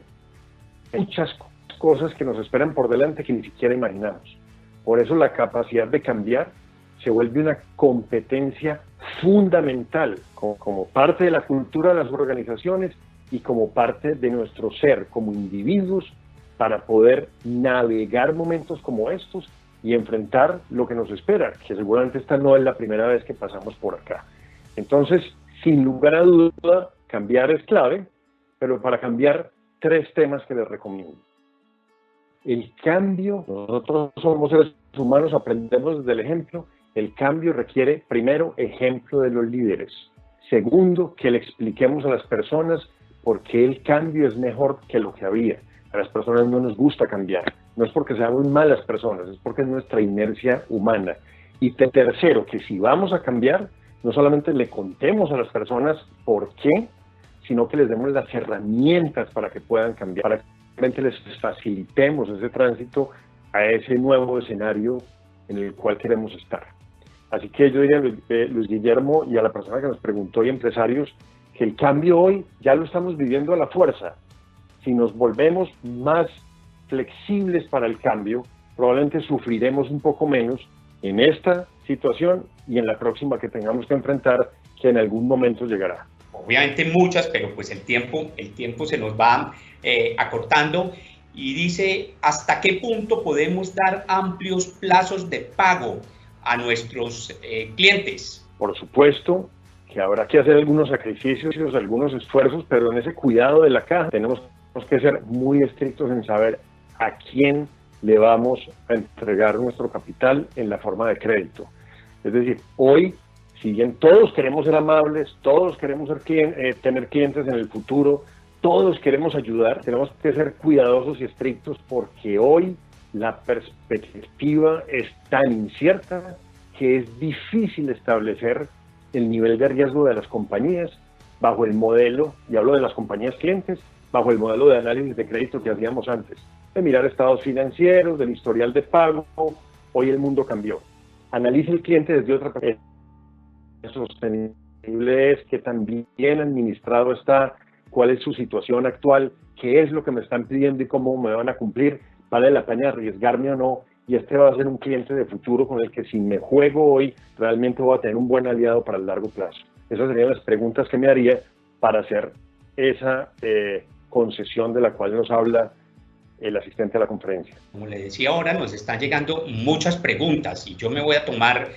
muchas cosas que nos esperan por delante que ni siquiera imaginamos. Por eso la capacidad de cambiar se vuelve una competencia fundamental como parte de la cultura de las organizaciones y como parte de nuestro ser como individuos para poder navegar momentos como estos y enfrentar lo que nos espera, que seguramente esta no es la primera vez que pasamos por acá. Entonces, sin lugar a duda, cambiar es clave, pero para cambiar, 3 temas que les recomiendo. El cambio, nosotros somos seres humanos, aprendemos desde el ejemplo. El cambio requiere, primero, ejemplo de los líderes. Segundo, que le expliquemos a las personas por qué el cambio es mejor que lo que había. A las personas no nos gusta cambiar. No es porque seamos malas personas, es porque es nuestra inercia humana. Y tercero, que si vamos a cambiar, no solamente le contemos a las personas por qué, sino que les demos las herramientas para que puedan cambiar, para que realmente les facilitemos ese tránsito a ese nuevo escenario en el cual queremos estar. Así que yo diría a Luis Guillermo y a la persona que nos preguntó y empresarios que el cambio hoy ya lo estamos viviendo a la fuerza. Si nos volvemos más flexibles para el cambio, probablemente sufriremos un poco menos en esta situación y en la próxima que tengamos que enfrentar, que en algún momento llegará. Obviamente muchas, pero pues el tiempo se nos va acortando y dice, ¿hasta qué punto podemos dar amplios plazos de pago a nuestros clientes? Por supuesto que habrá que hacer algunos sacrificios, algunos esfuerzos, pero en ese cuidado de la caja tenemos que ser muy estrictos en saber a quién le vamos a entregar nuestro capital en la forma de crédito. Es decir, hoy, si bien todos queremos ser amables, todos queremos tener clientes en el futuro, todos queremos ayudar, tenemos que ser cuidadosos y estrictos porque hoy la perspectiva es tan incierta que es difícil establecer el nivel de riesgo de las compañías bajo el modelo, y hablo de las compañías clientes, bajo el modelo de análisis de crédito que hacíamos antes, de mirar estados financieros, del historial de pago. Hoy el mundo cambió. Analice el cliente desde otra perspectiva. Sostenible es, que tan bien administrado está, cuál es su situación actual, qué es lo que me están pidiendo y cómo me van a cumplir, vale la pena arriesgarme o no, y este va a ser un cliente de futuro con el que si me juego hoy, realmente voy a tener un buen aliado para el largo plazo. Esas serían las preguntas que me haría para hacer esa concesión de la cual nos habla el asistente a la conferencia. Como le decía ahora, nos están llegando muchas preguntas y yo me voy a tomar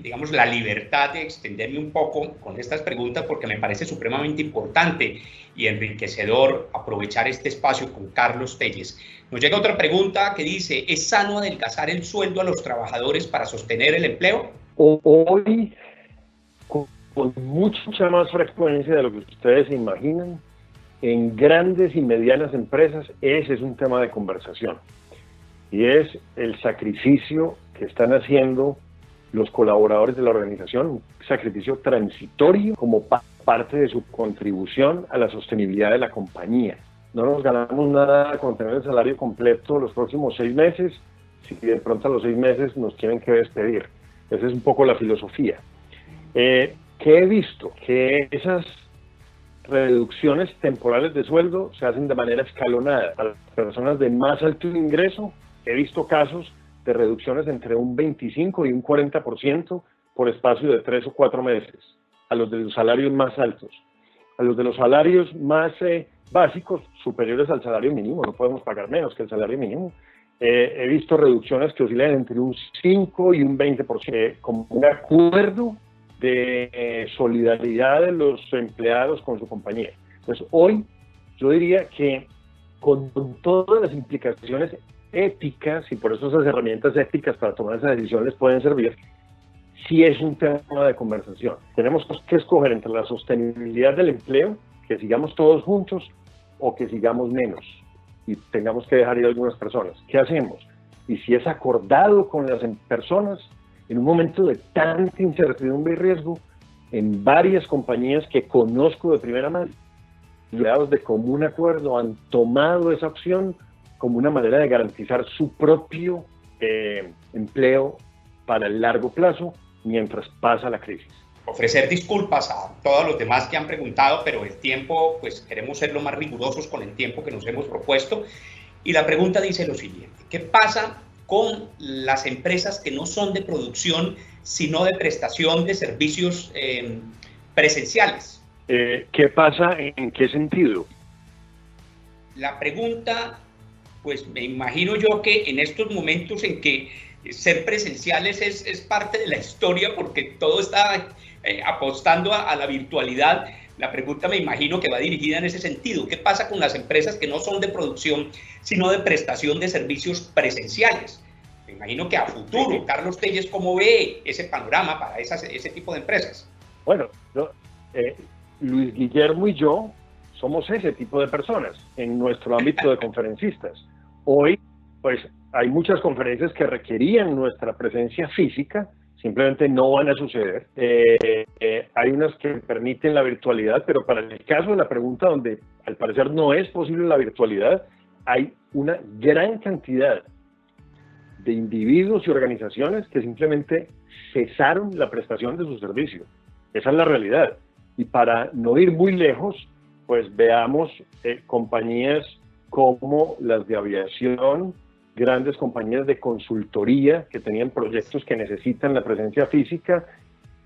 digamos, la libertad de extenderme un poco con estas preguntas porque me parece supremamente importante y enriquecedor aprovechar este espacio con Carlos Telles. Nos llega otra pregunta que dice, ¿es sano adelgazar el sueldo a los trabajadores para sostener el empleo? Hoy, con con mucha más frecuencia de lo que ustedes se imaginan, en grandes y medianas empresas, ese es un tema de conversación. Y es el sacrificio que están haciendo los colaboradores de la organización, un sacrificio transitorio como parte de su contribución a la sostenibilidad de la compañía. No nos ganamos nada con tener el salario completo los próximos 6 meses, si de pronto a los 6 meses nos tienen que despedir. Esa es un poco la filosofía. ¿Qué he visto? Que esas reducciones temporales de sueldo se hacen de manera escalonada. Para las personas de más alto ingreso, he visto casos de reducciones entre un 25 y un 40% por espacio de 3 o 4 meses, a los de los salarios más altos. A los de los salarios más básicos, superiores al salario mínimo, no podemos pagar menos que el salario mínimo, he visto reducciones que oscilan entre un 5 y un 20%, como un acuerdo de solidaridad de los empleados con su compañía. Entonces, hoy yo diría que con todas las implicaciones éticas, y por eso esas herramientas éticas para tomar esas decisiones pueden servir, sí es un tema de conversación. Tenemos que escoger entre la sostenibilidad del empleo, que sigamos todos juntos, o que sigamos menos y tengamos que dejar ir a algunas personas. ¿Qué hacemos? Y si es acordado con las personas, en un momento de tanta incertidumbre y riesgo, en varias compañías que conozco de primera mano, empleados de común acuerdo han tomado esa opción como una manera de garantizar su propio empleo para el largo plazo mientras pasa la crisis. Ofrecer disculpas a todos los demás que han preguntado, pero el tiempo, pues queremos ser lo más rigurosos con el tiempo que nos hemos propuesto. Y la pregunta dice lo siguiente: ¿qué pasa con las empresas que no son de producción, sino de prestación de servicios presenciales? ¿Qué pasa? ¿En qué sentido? La pregunta, pues me imagino yo que en estos momentos en que ser presenciales es parte de la historia, porque todo está apostando a la virtualidad, la pregunta me imagino que va dirigida en ese sentido. ¿Qué pasa con las empresas que no son de producción, sino de prestación de servicios presenciales? Me imagino que a futuro, Carlos Telles, ¿cómo ve ese panorama para ese tipo de empresas? Bueno, Luis Guillermo y yo somos ese tipo de personas en nuestro ámbito de conferencistas. Hoy, pues, hay muchas conferencias que requerían nuestra presencia física, simplemente no van a suceder. Hay unas que permiten la virtualidad, pero para el caso de la pregunta donde al parecer no es posible la virtualidad, hay una gran cantidad de individuos y organizaciones que simplemente cesaron la prestación de su servicio. Esa es la realidad. Y para no ir muy lejos, pues veamos compañías como las de aviación, grandes compañías de consultoría que tenían proyectos que necesitan la presencia física,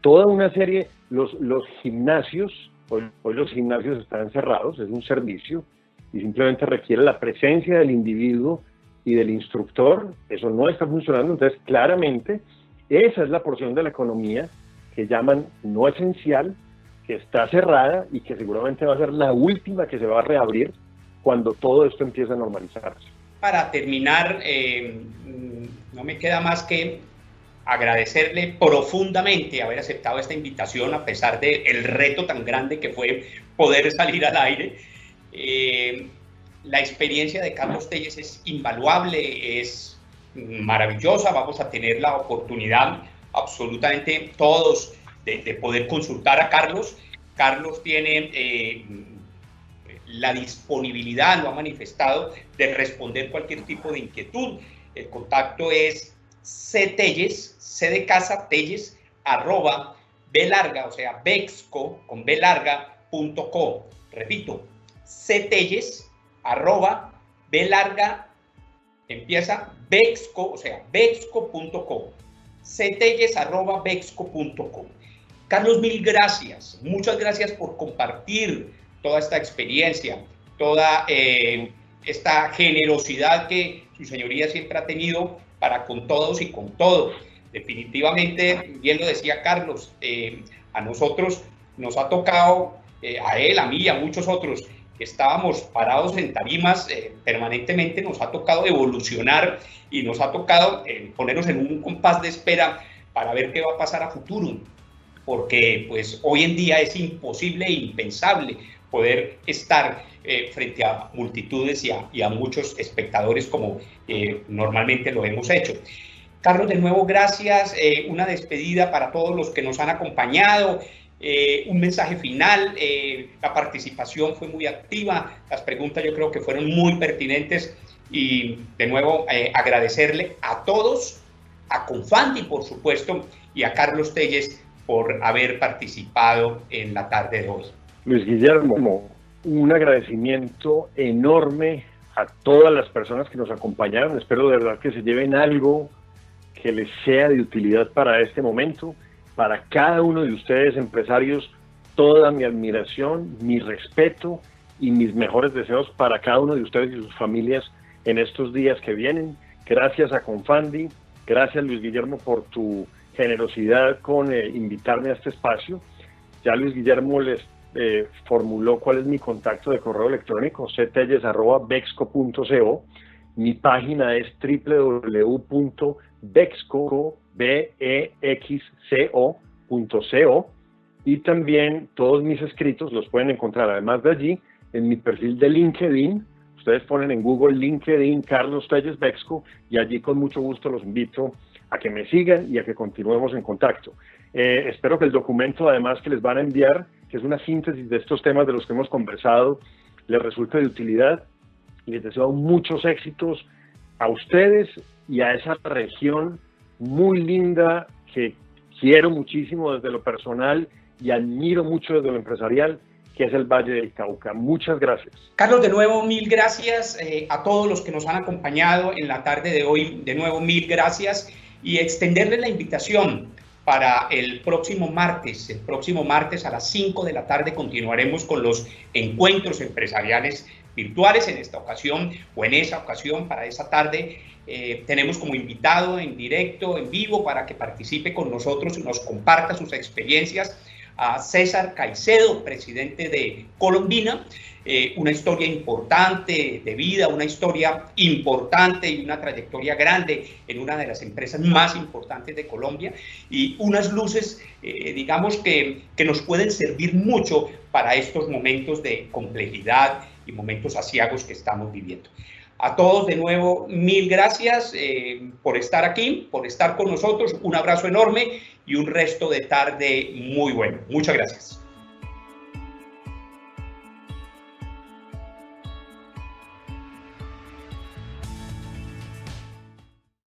toda una serie, los gimnasios, hoy los gimnasios están cerrados, es un servicio y simplemente requiere la presencia del individuo y del instructor. Eso no está funcionando. Entonces, claramente, esa es la porción de la economía que llaman no esencial, que está cerrada y que seguramente va a ser la última que se va a reabrir cuando todo esto empiece a normalizarse. Para terminar, no me queda más que agradecerle profundamente haber aceptado esta invitación a pesar del reto tan grande que fue poder salir al aire. La experiencia de Carlos Telles es invaluable, es maravillosa. Vamos a tener la oportunidad absolutamente todos de poder consultar a Carlos. Carlos tiene la disponibilidad, lo ha manifestado, de responder cualquier tipo de inquietud. El contacto es ctelles, c de casa, telles, @ b-larga, o sea, bexco, con b-larga.co. Repito, ctelles, @ b-larga, empieza bexco, o sea, bexco.com. ctelles, @ bexco.com. Carlos, mil gracias. Muchas gracias por compartir toda esta experiencia, toda esta generosidad que su señoría siempre ha tenido para con todos y con todo. Definitivamente, bien lo decía Carlos, a nosotros nos ha tocado, a él, a mí y a muchos otros, que estábamos parados en tarimas permanentemente, nos ha tocado evolucionar y nos ha tocado ponernos en un compás de espera para ver qué va a pasar a futuro. porque pues hoy en día es imposible e impensable poder estar frente a multitudes y a muchos espectadores como normalmente lo hemos hecho. Carlos, de nuevo, gracias. Una despedida para todos los que nos han acompañado. Un mensaje final. La participación fue muy activa. Las preguntas yo creo que fueron muy pertinentes. Y de nuevo, agradecerle a todos, a Confandi, por supuesto, y a Carlos Telles por haber participado en la tarde de hoy. Luis Guillermo, un agradecimiento enorme a todas las personas que nos acompañaron. Espero de verdad que se lleven algo que les sea de utilidad para este momento. Para cada uno de ustedes, empresarios, toda mi admiración, mi respeto y mis mejores deseos para cada uno de ustedes y sus familias en estos días que vienen. Gracias a Confandi, gracias Luis Guillermo por tu generosidad con invitarme a este espacio. Ya Luis Guillermo les formuló cuál es mi contacto de correo electrónico, ctelles@bexco.co. Mi página es www.bexco.co y también todos mis escritos los pueden encontrar, además de allí, en mi perfil de LinkedIn. Ustedes ponen en Google LinkedIn Carlos Telles Bexco y allí con mucho gusto los invito a que me sigan y a que continuemos en contacto. Espero que el documento, además, que les van a enviar, que es una síntesis de estos temas de los que hemos conversado, les resulte de utilidad. Les deseo muchos éxitos a ustedes y a esa región muy linda que quiero muchísimo desde lo personal y admiro mucho desde lo empresarial, que es el Valle del Cauca. Muchas gracias. Carlos, de nuevo, mil gracias a todos los que nos han acompañado en la tarde de hoy. De nuevo, mil gracias y extenderles la invitación para el próximo martes. El próximo martes a las 5 de la tarde continuaremos con los encuentros empresariales virtuales. En esta ocasión, o en esa ocasión, para esa tarde, tenemos como invitado en directo, en vivo, para que participe con nosotros y nos comparta sus experiencias, a César Caicedo, presidente de Colombina. Una historia importante de vida, una historia importante y una trayectoria grande en una de las empresas más importantes de Colombia, y unas luces, digamos, que nos pueden servir mucho para estos momentos de complejidad y momentos aciagos que estamos viviendo. A todos de nuevo, mil gracias por estar aquí, por estar con nosotros. Un abrazo enorme y un resto de tarde muy bueno. Muchas gracias.